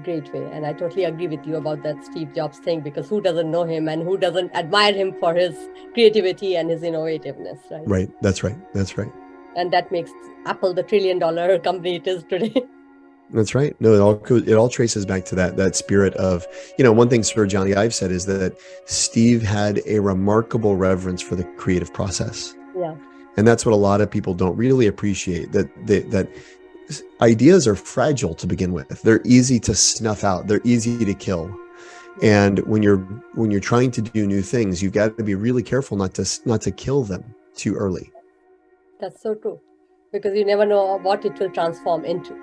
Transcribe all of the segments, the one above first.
great way. And I totally agree with you about that Steve Jobs thing, because who doesn't know him and who doesn't admire him for his creativity and his innovativeness, right? Right. That's right. That's right. And that makes Apple the $1 trillion company it is today. That's right. No, it all traces back to that spirit of, one thing Sir Johnny Ive said is that Steve had a remarkable reverence for the creative process. Yeah. And that's what a lot of people don't really appreciate, that ideas are fragile to begin with. They're easy to snuff out. They're easy to kill. And when you're trying to do new things, you've got to be really careful not to kill them too early. That's so true, because you never know what it will transform into.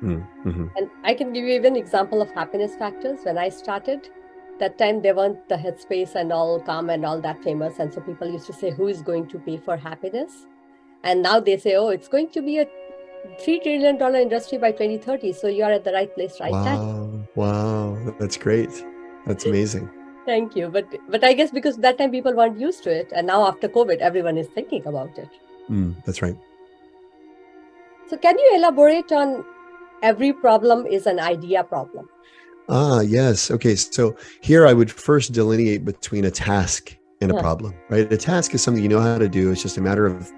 Mm-hmm. And I can give you even an example of HappinessFactors. When I started, that time they weren't the Headspace and all Calm and all that famous. And so people used to say, who is going to pay for happiness? And now they say, oh, it's going to be a $3 trillion industry by 2030. So you are at the right place, right time. Wow. That's great. That's amazing. Thank you. But I guess because that time people weren't used to it. And now after COVID, everyone is thinking about it. That's right. So can you elaborate on every problem is an idea problem? Yes. Okay. So here I would first delineate between a task and a problem, right? A task is something you know how to do. It's just a matter of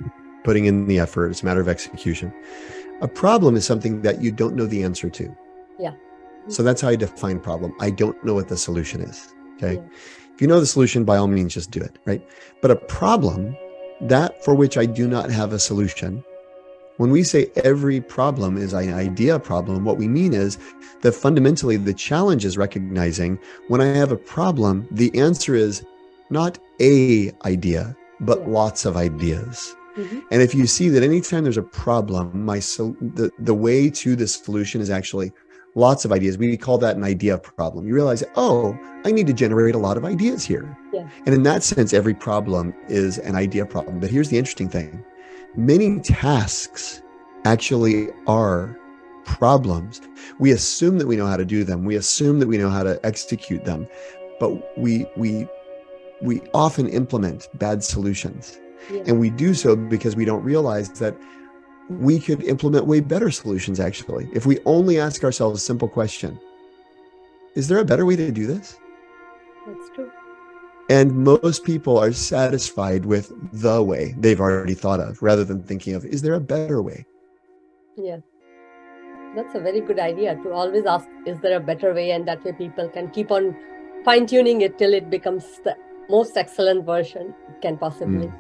putting in the effort. It's a matter of execution. A problem is something that you don't know the answer to. Yeah. So that's how I define problem. I don't know what the solution is. Okay. Yeah. If you know the solution, by all means, just do it. Right. But a problem, that for which I do not have a solution, when we say every problem is an idea problem, what we mean is that fundamentally the challenge is recognizing when I have a problem, the answer is not a idea, but lots of ideas. Mm-hmm. And if you see that anytime there's a problem, the way to the solution is actually lots of ideas. We call that an idea problem. You realize, oh, I need to generate a lot of ideas here. Yeah. And in that sense, every problem is an idea problem. But here's the interesting thing. Many tasks actually are problems. We assume that we know how to do them. We assume that we know how to execute them, but we often implement bad solutions. Yeah. And we do so because we don't realize that we could implement way better solutions, actually. If we only ask ourselves a simple question, is there a better way to do this? That's true. And most people are satisfied with the way they've already thought of, rather than thinking of, is there a better way? Yeah. That's a very good idea, to always ask, is there a better way? And that way people can keep on fine-tuning it till it becomes the most excellent version it can possibly.